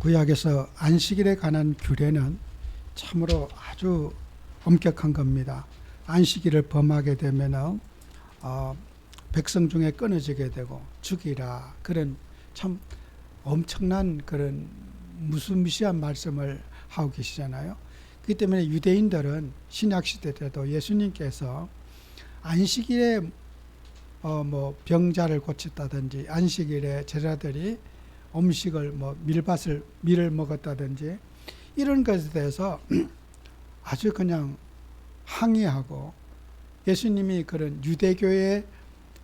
구약에서 안식일에 관한 규례는 참으로 아주 엄격한 겁니다. 안식일을 범하게 되면은 백성 중에 끊어지게 되고 죽이라, 그런 참 엄청난 그런 무시무시한 말씀을 하고 계시잖아요. 그렇기 때문에 유대인들은 신약 시대 때도 예수님께서 안식일에 뭐 병자를 고쳤다든지, 안식일에 제자들이 음식을 밀을 먹었다든지 이런 것에 대해서 아주 그냥 항의하고, 예수님이 그런 유대교의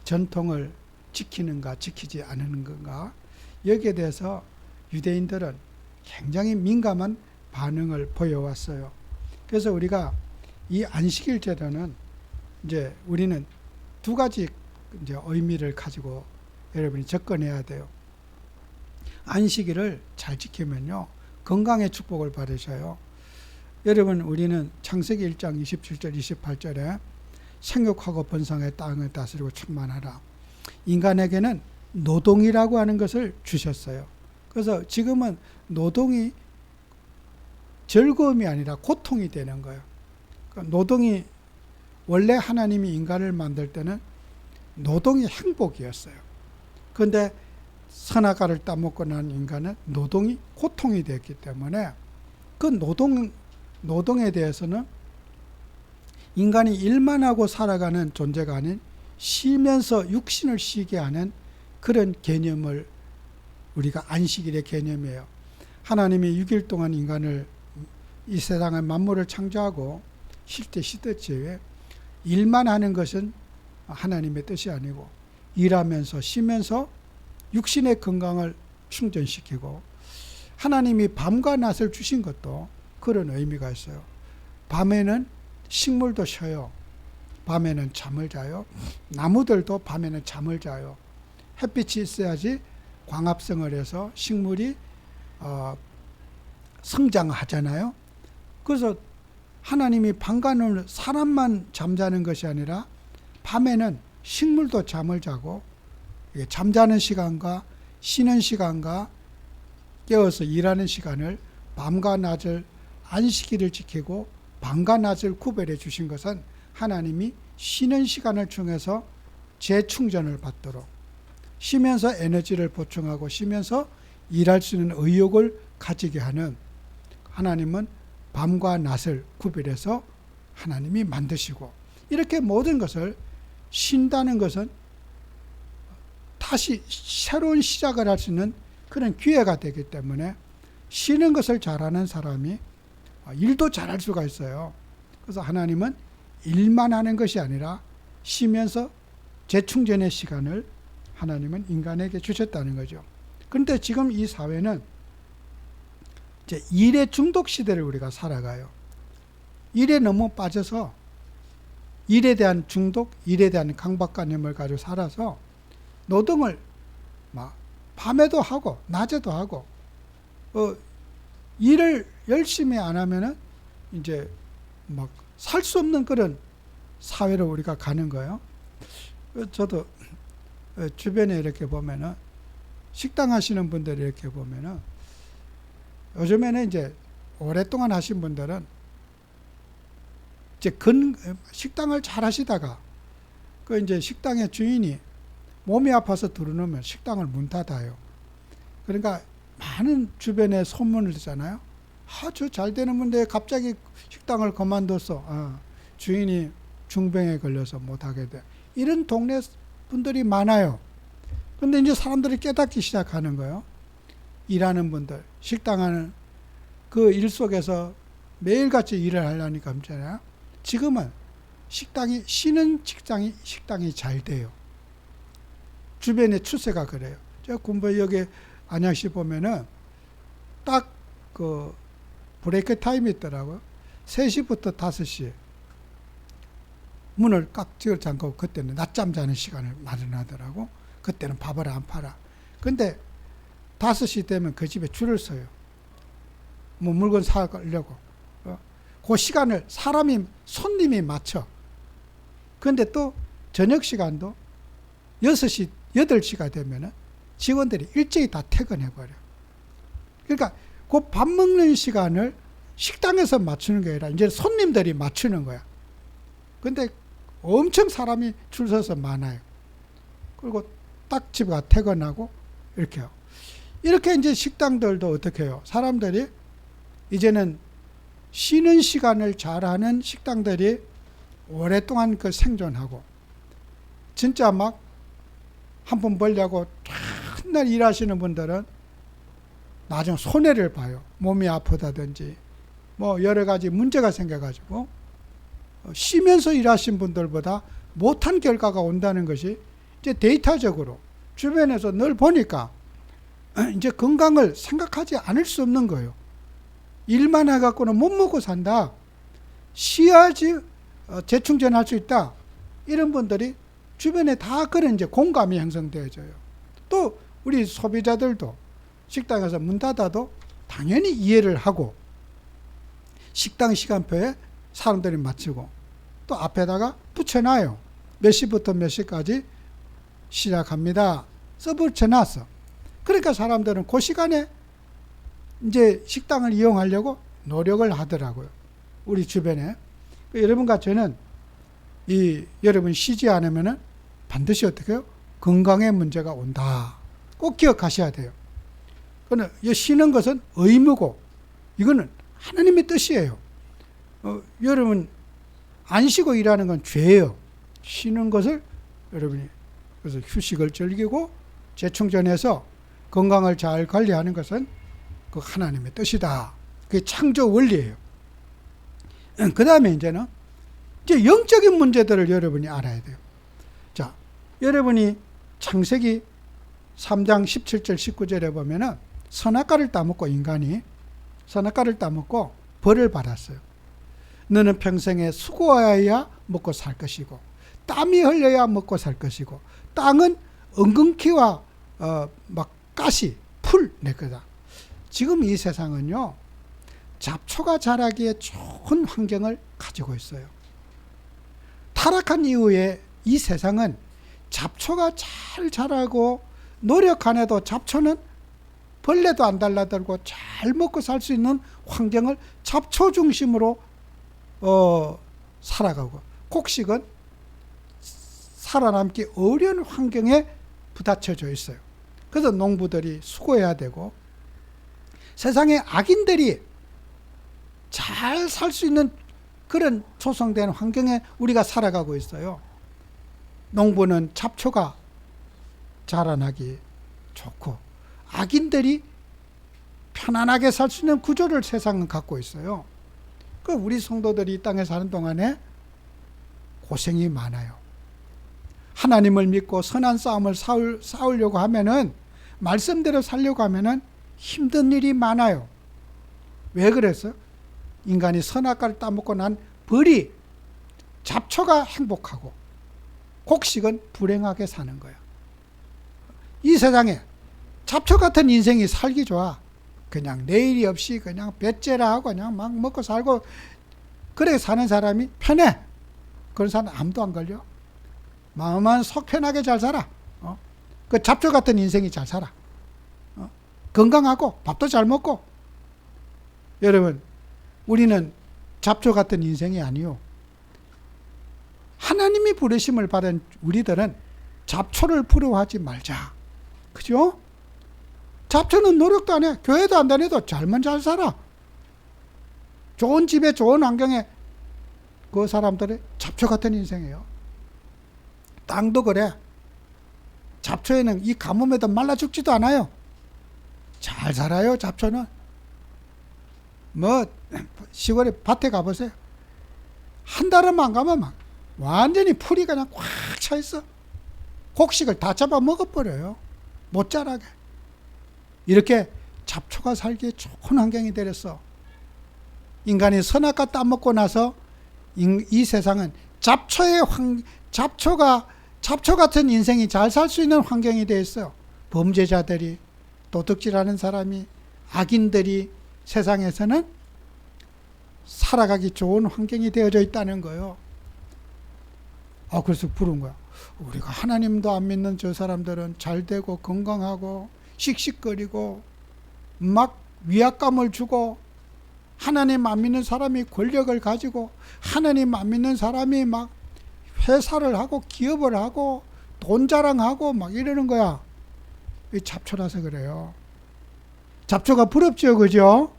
전통을 지키는가 지키지 않는 건가, 여기에 대해서 유대인들은 굉장히 민감한 반응을 보여왔어요. 그래서 우리가 이 안식일 제도는 이제 우리는 두 가지 이제 의미를 가지고 여러분이 접근해야 돼요. 안식일을 잘 지키면요, 건강의 축복을 받으셔요. 여러분, 우리는 창세기 1장 27절 28절에 생육하고 번성의 땅을 다스리고 충만하라. 인간에게는 노동이라고 하는 것을 주셨어요. 그래서 지금은 노동이 즐거움이 아니라 고통이 되는 거예요. 노동이, 원래 하나님이 인간을 만들 때는 노동이 행복이었어요. 그런데 선악과를 따먹고 난 인간은 노동이 고통이 됐기 때문에 그 노동에 대해서는 인간이 일만 하고 살아가는 존재가 아닌 쉬면서 육신을 쉬게 하는 그런 개념을 우리가 안식일의 개념이에요. 하나님이 6일 동안 인간을, 이 세상의 만물을 창조하고 쉴 때 쉬었지, 일만 하는 것은 하나님의 뜻이 아니고 일하면서 쉬면서 육신의 건강을 충전시키고, 하나님이 밤과 낮을 주신 것도 그런 의미가 있어요. 밤에는 식물도 쉬어요. 밤에는 잠을 자요. 나무들도 밤에는 잠을 자요. 햇빛이 있어야지 광합성을 해서 식물이 성장하잖아요. 그래서 하나님이 밤과 낮을, 사람만 잠자는 것이 아니라 밤에는 식물도 잠을 자고, 잠자는 시간과 쉬는 시간과 깨어서 일하는 시간을, 밤과 낮을 안식일을 지키고 밤과 낮을 구별해 주신 것은 하나님이 쉬는 시간을 통해서 재충전을 받도록, 쉬면서 에너지를 보충하고 쉬면서 일할 수 있는 의욕을 가지게 하는, 하나님은 밤과 낮을 구별해서 하나님이 만드시고, 이렇게 모든 것을 쉰다는 것은 다시 새로운 시작을 할 수 있는 그런 기회가 되기 때문에, 쉬는 것을 잘하는 사람이 일도 잘할 수가 있어요. 그래서 하나님은 일만 하는 것이 아니라 쉬면서 재충전의 시간을 하나님은 인간에게 주셨다는 거죠. 그런데 지금 이 사회는 이제 일의 중독 시대를 우리가 살아가요. 일에 너무 빠져서 일에 대한 중독, 일에 대한 강박관념을 가지고 살아서 노동을 막 밤에도 하고 낮에도 하고, 일을 열심히 안 하면은 이제 막 살 수 없는 그런 사회로 우리가 가는 거예요. 저도 주변에 이렇게 보면은, 식당 하시는 분들 이렇게 보면은, 요즘에는 이제 오랫동안 하신 분들은 이제 식당을 잘 하시다가 그 이제 식당의 주인이 몸이 아파서 들어놓으면 식당을 문 닫아요. 그러니까 많은 주변에 소문을 듣잖아요. 아주 잘 되는 분데 갑자기 식당을 그만뒀어. 주인이 중병에 걸려서 못하게 돼. 이런 동네 분들이 많아요. 근데 이제 사람들이 깨닫기 시작하는 거예요. 일하는 분들, 식당하는 그 일 속에서 매일같이 일을 하려니까 없잖아요. 지금은 식당이, 쉬는 식당이 잘 돼요. 주변의 추세가 그래요. 제가 여기 안양시 보면은 딱 그 브레이크 타임이 있더라고요. 3시부터 5시 문을 깍지를 잠그고, 그때는 낮잠 자는 시간을 마련하더라고. 그때는 밥을 안 팔아. 근데 5시 되면 그 집에 줄을 서요. 뭐 물건 사려고. 그 시간을 손님이 맞춰. 그런데 또 저녁 시간도 6시, 8시가 되면은 직원들이 일찍이 다 퇴근해버려. 그러니까 그 밥 먹는 시간을 식당에서 맞추는 게 아니라 이제 손님들이 맞추는 거야. 근데 엄청 사람이 줄 서서 많아요. 그리고 딱 집에 가 퇴근하고 이렇게요. 이렇게 이제 식당들도 어떻게 해요? 사람들이 이제는 쉬는 시간을 잘하는 식당들이 오랫동안 그 생존하고, 진짜 막 한 푼 벌려고 맨날 일하시는 분들은 나중에 손해를 봐요. 몸이 아프다든지 뭐 여러 가지 문제가 생겨가지고 쉬면서 일하신 분들보다 못한 결과가 온다는 것이 이제 데이터적으로 주변에서 늘 보니까 이제 건강을 생각하지 않을 수 없는 거예요. 일만 해갖고는 못 먹고 산다. 쉬어야지 재충전할 수 있다. 이런 분들이 주변에 다 그런 이제 공감이 형성되어져요. 또 우리 소비자들도 식당에서 문 닫아도 당연히 이해를 하고 식당 시간표에 사람들이 맞추고 또 앞에다가 붙여놔요. 몇 시부터 몇 시까지 시작합니다. 써붙여놨어. 그러니까 사람들은 그 시간에 이제 식당을 이용하려고 노력을 하더라고요. 우리 주변에. 여러분과 저는 여러분 쉬지 않으면은 반드시 어떻게 해요? 건강에 문제가 온다. 꼭 기억하셔야 돼요. 그러나 쉬는 것은 의무고 이거는 하나님의 뜻이에요. 여러분 안 쉬고 일하는 건 죄예요. 쉬는 것을 여러분이 그래서 휴식을 즐기고 재충전해서 건강을 잘 관리하는 것은 그 하나님의 뜻이다. 그게 창조 원리예요. 그 다음에 이제 영적인 문제들을 여러분이 알아야 돼요. 자, 여러분이 창세기 3장 17절 19절에 보면은 선악과를 따먹고 인간이 선악과를 따먹고 벌을 받았어요. 너는 평생에 수고하여야 먹고 살 것이고 땀이 흘려야 먹고 살 것이고 땅은 엉겅퀴와 막 가시, 풀 낼 거다. 지금 이 세상은요, 잡초가 자라기에 좋은 환경을 가지고 있어요. 타락한 이후에 이 세상은 잡초가 잘 자라고 노력 안 해도 잡초는 벌레도 안 달라들고 잘 먹고 살 수 있는 환경을 잡초 중심으로 살아가고, 곡식은 살아남기 어려운 환경에 부딪혀져 있어요. 그래서 농부들이 수고해야 되고 세상에 악인들이 잘 살 수 있는 그런 조성된 환경에 우리가 살아가고 있어요. 농부는 잡초가 자라나기 좋고 악인들이 편안하게 살 수 있는 구조를 세상은 갖고 있어요. 그 우리 성도들이 이 땅에 사는 동안에 고생이 많아요. 하나님을 믿고 선한 싸움을 싸우려고 하면은, 말씀대로 살려고 하면은 힘든 일이 많아요. 왜 그랬어요? 인간이 선악과를 따먹고 난 벌이, 잡초가 행복하고 곡식은 불행하게 사는 거예요. 이 세상에 잡초 같은 인생이 살기 좋아. 그냥 내일이 없이 그냥 배째라 하고 그냥 막 먹고 살고 그래 사는 사람이 편해. 그런 사람 암도 안 걸려. 마음은 속 편하게 잘 살아. 그 잡초 같은 인생이 잘 살아. 건강하고 밥도 잘 먹고. 여러분, 우리는 잡초 같은 인생이 아니요. 하나님이 부르심을 받은 우리들은 잡초를 부러워하지 말자. 그죠? 잡초는 노력도 안 해. 교회도 안 다녀도 잘만 잘 살아. 좋은 집에 좋은 환경에 그 사람들이 잡초 같은 인생이에요. 땅도 그래. 잡초에는 이 가뭄에도 말라 죽지도 않아요. 잘 살아요, 잡초는. 뭐 시골에 밭에 가보세요. 한 달은 안 가면 막 완전히 풀이 그냥 꽉 차 있어. 곡식을 다 잡아 먹어버려요. 못 자라게. 이렇게 잡초가 살기에 좋은 환경이 되었어. 인간이 선악과 따먹고 나서 이 세상은 잡초 같은 인생이 잘 살 수 있는 환경이 되어 있어요. 범죄자들이, 도둑질하는 사람이, 악인들이 세상에서는 살아가기 좋은 환경이 되어져 있다는 거예요. 그래서 부른 거야. 우리가 하나님도 안 믿는 저 사람들은 잘 되고 건강하고 씩씩거리고 막 위압감을 주고, 하나님 안 믿는 사람이 권력을 가지고, 하나님 안 믿는 사람이 막 회사를 하고 기업을 하고 돈 자랑하고 막 이러는 거야. 이 잡초라서 그래요. 잡초가 부럽죠, 그죠?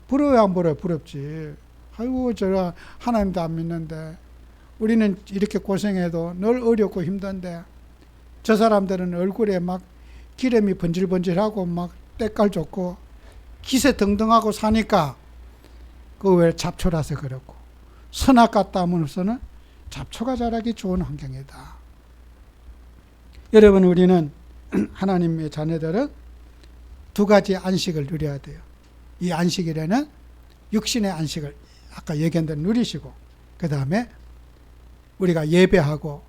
부러워야 안 부러워? 부럽지. 아이고, 저가 하나님도 안 믿는데, 우리는 이렇게 고생해도 늘 어렵고 힘든데, 저 사람들은 얼굴에 막 기름이 번질번질하고 막 때깔 좋고 기세 등등하고 사니까, 그 왜 잡초라서 그렇고, 선악과 따문으로서는 잡초가 자라기 좋은 환경이다. 여러분, 우리는 하나님의 자녀들은 두 가지 안식을 누려야 돼요. 이 안식일에는 육신의 안식을 아까 얘기한 대로 누리시고, 그 다음에 우리가 예배하고,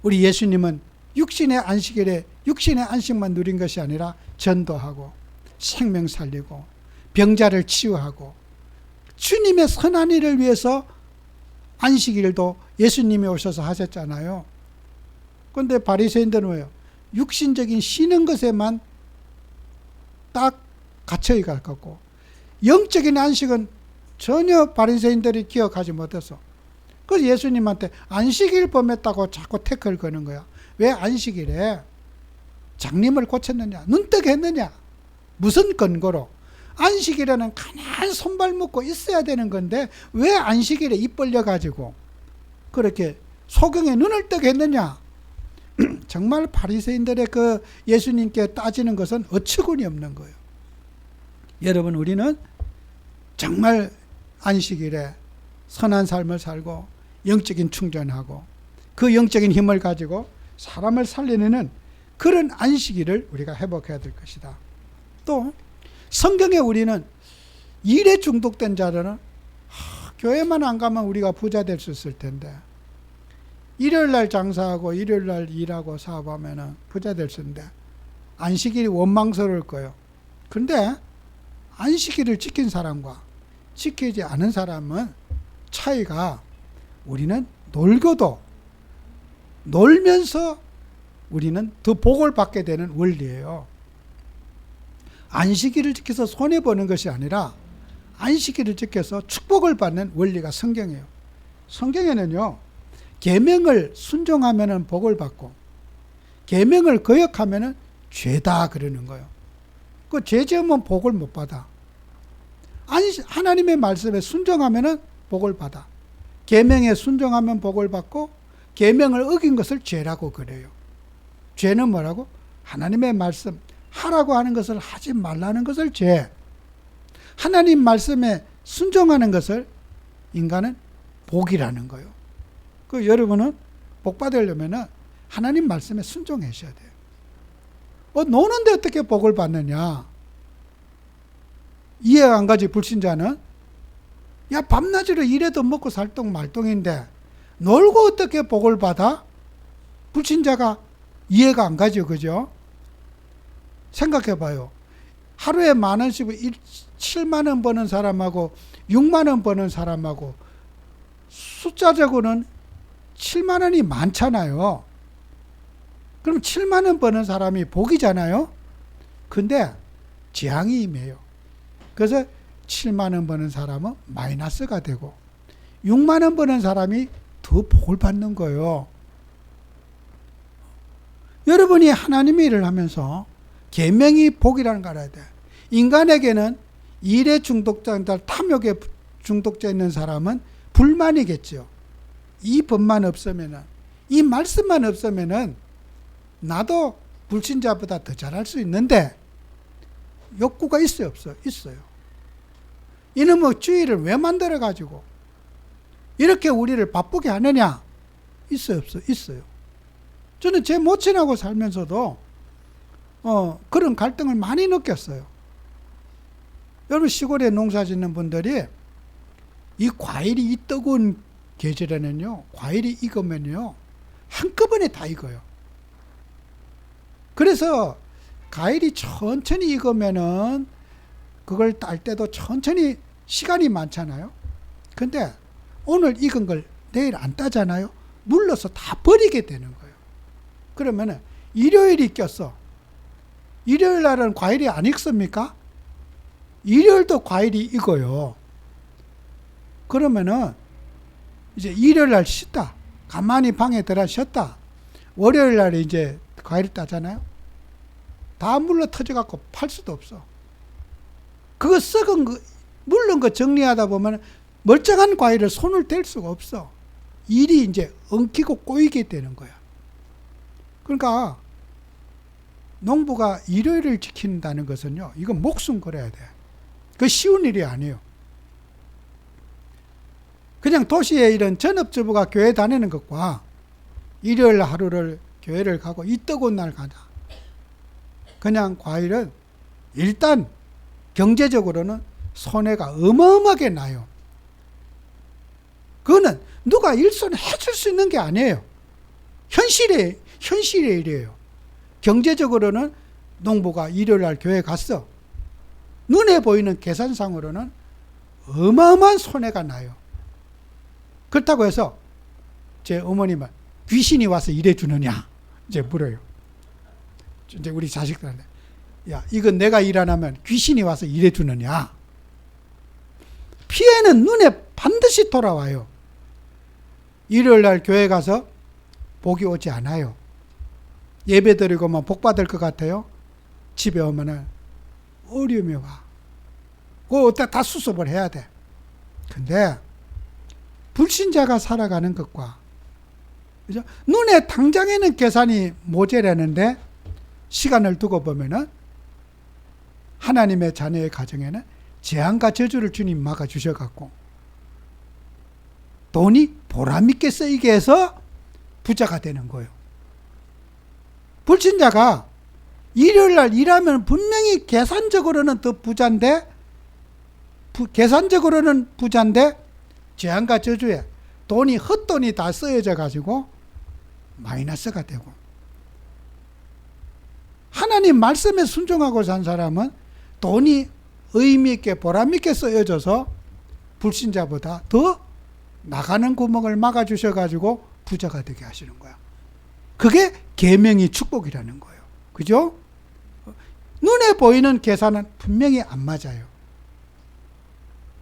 우리 예수님은 육신의 안식일에 육신의 안식만 누린 것이 아니라 전도하고 생명 살리고 병자를 치유하고 주님의 선한 일을 위해서 안식일도 예수님이 오셔서 하셨잖아요. 그런데 바리새인들은 왜요? 육신적인 쉬는 것에만 딱 갇혀 있었고, 영적인 안식은 전혀 바리새인들이 기억하지 못해서, 그래서 예수님한테 안식일 범했다고 자꾸 태클 거는 거야. 왜 안식일에 장님을 고쳤느냐, 눈뜨게 했느냐, 무슨 근거로? 안식일에는 가만히 손발 묶고 있어야 되는 건데 왜 안식일에 입 벌려가지고 그렇게 소경에 눈을 뜨게 했느냐? 정말 바리새인들의 그 예수님께 따지는 것은 어처구니 없는 거예요. 여러분, 우리는 정말 안식일에 선한 삶을 살고 영적인 충전하고 그 영적인 힘을 가지고 사람을 살리는 그런 안식일을 우리가 회복해야 될 것이다. 또 성경에 우리는 일에 중독된 자들은 교회만 안 가면 우리가 부자 될 수 있을 텐데, 일요일날 장사하고 일요일날 일하고 사업하면 부자 될 수 있는데 안식일이 원망스러울 거예요. 그런데 안식일을 지킨 사람과 지키지 않은 사람은 차이가, 우리는 놀고도 놀면서 우리는 더 복을 받게 되는 원리예요. 안식일을 지켜서 손해보는 것이 아니라 안식일을 지켜서 축복을 받는 원리가 성경이에요. 성경에는요, 계명을 순종하면 복을 받고 계명을 거역하면 죄다 그러는 거예요. 그 죄 지으면 복을 못 받아. 하나님의 말씀에 순종하면 복을 받아. 계명에 순종하면 복을 받고 계명을 어긴 것을 죄라고 그래요. 죄는 뭐라고? 하나님의 말씀 하라고 하는 것을 하지 말라는 것을 죄. 하나님 말씀에 순종하는 것을 인간은 복이라는 거예요. 그 여러분은 복 받으려면 하나님 말씀에 순종하셔야 돼요. 노는데 어떻게 복을 받느냐? 이해가 안 가지. 불신자는 야, 밤낮으로 일해도 먹고 살동 말동인데 놀고 어떻게 복을 받아? 불신자가 이해가 안 가죠. 그죠? 생각해 봐요. 하루에 10,000원씩 7만 원 버는 사람하고 6만 원 버는 사람하고 숫자적으로는 7만 원이 많잖아요. 그럼 7만 원 버는 사람이 복이잖아요. 근데 재앙이 임해요. 그래서 7만 원 버는 사람은 마이너스가 되고 6만 원 버는 사람이 더 복을 받는 거예요. 여러분이 하나님의 일을 하면서 계명이 복이라는 걸 알아야 돼. 인간에게는 일에 중독자들, 탐욕에 중독자 있는 사람은 불만이겠죠. 이 법만 없으면은, 이 말씀만 없으면은 나도 불신자보다 더 잘할 수 있는데 욕구가 있어요, 없어요? 있어요. 이놈의 주의를 왜 만들어가지고 이렇게 우리를 바쁘게 하느냐? 있어요, 없어요? 있어요. 저는 제 모친하고 살면서도 그런 갈등을 많이 느꼈어요. 여러분, 시골에 농사 짓는 분들이 이 과일이 이 뜨거운 계절에는요, 과일이 익으면요, 한꺼번에 다 익어요. 그래서 과일이 천천히 익으면은 그걸 딸 때도 천천히 시간이 많잖아요. 근데 오늘 익은 걸 내일 안 따잖아요. 물러서 다 버리게 되는 거예요. 그러면은 일요일이 꼈어. 일요일 날은 과일이 안 익습니까? 일요일도 과일이 익어요. 그러면은 이제 일요일 날 쉬다. 가만히 방에 들어 쉬었다. 월요일 날에 이제 과일 따잖아요. 다 물러 터져갖고 팔 수도 없어. 그거 썩은 거, 물른 거 정리하다 보면 멀쩡한 과일을 손을 댈 수가 없어. 일이 이제 엉키고 꼬이게 되는 거야. 그러니까 농부가 일요일을 지킨다는 것은요, 이건 목숨 걸어야 돼. 그 쉬운 일이 아니에요. 그냥 도시에 이런 전업주부가 교회 다니는 것과 일요일 하루를 교회를 가고 이 뜨거운 날 가자. 그냥 과일은 일단 경제적으로는 손해가 어마어마하게 나요. 그거는 누가 일손 해줄 수 있는 게 아니에요. 현실의 일이에요. 경제적으로는 농부가 일요일 날 교회 갔어. 눈에 보이는 계산상으로는 어마어마한 손해가 나요. 그렇다고 해서 제 어머님은 귀신이 와서 일해주느냐 이제 물어요. 이제 우리 자식들한테, 야, 이건 내가 일 안 하면 귀신이 와서 일해주느냐. 피해는 눈에 반드시 돌아와요. 일요일 날 교회 가서 복이 오지 않아요. 예배 드리고만 복 받을 것 같아요. 집에 오면은 어려움이 와. 그거 어디다 다 수습을 해야 돼. 근데 불신자가 살아가는 것과, 그죠? 눈에 당장에는 계산이 모자라는데 시간을 두고 보면은 하나님의 자녀의 가정에는 재앙과 저주를 주님 막아주셔갖고 돈이 보람있게 쓰이게 해서 부자가 되는 거예요. 불신자가 일요일 날 일하면 분명히 계산적으로는 더 부자인데, 계산적으로는 부자인데 재앙과 저주에 돈이 헛돈이 다 쓰여져 가지고 마이너스가 되고, 하나님 말씀에 순종하고 산 사람은 돈이 의미있게 보람있게 쓰여져서 불신자보다 더 나가는 구멍을 막아주셔가지고 부자가 되게 하시는 거야. 그게 계명이 축복이라는 거예요. 그죠? 눈에 보이는 계산은 분명히 안 맞아요.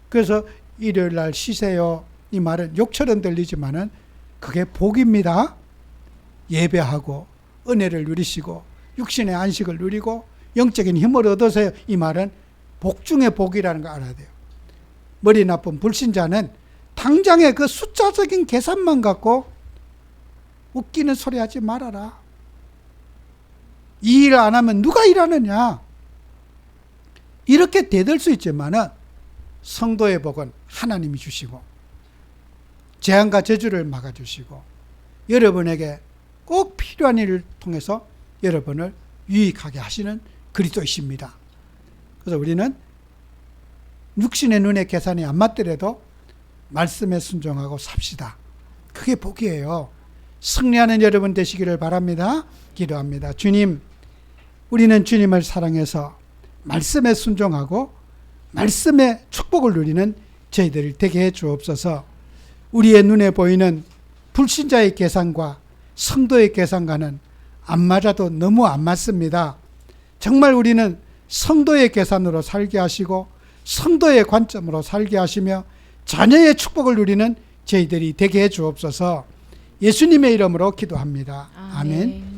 그래서 일요일 날 쉬세요, 이 말은 욕처럼 들리지만은 그게 복입니다. 예배하고 은혜를 누리시고 육신의 안식을 누리고 영적인 힘을 얻으세요, 이 말은 복 중의 복이라는 걸 알아야 돼요. 머리 나쁜 불신자는 당장의 그 숫자적인 계산만 갖고 웃기는 소리 하지 말아라. 이 일 안 하면 누가 일하느냐. 이렇게 대들 수 있지만은 성도의 복은 하나님이 주시고 재앙과 저주를 막아주시고 여러분에게 꼭 필요한 일을 통해서 여러분을 유익하게 하시는 그리스도이십니다. 그래서 우리는 육신의 눈의 계산이 안 맞더라도 말씀에 순종하고 삽시다. 그게 복이에요. 승리하는 여러분 되시기를 바랍니다. 기도합니다. 주님, 우리는 주님을 사랑해서 말씀에 순종하고 말씀의 축복을 누리는 저희들 되게 해 주옵소서. 우리의 눈에 보이는 불신자의 계산과 성도의 계산과는 안 맞아도 너무 안 맞습니다. 정말 우리는 성도의 계산으로 살게 하시고 성도의 관점으로 살게 하시며 자녀의 축복을 누리는 저희들이 되게 해 주옵소서. 예수님의 이름으로 기도합니다. 아멘.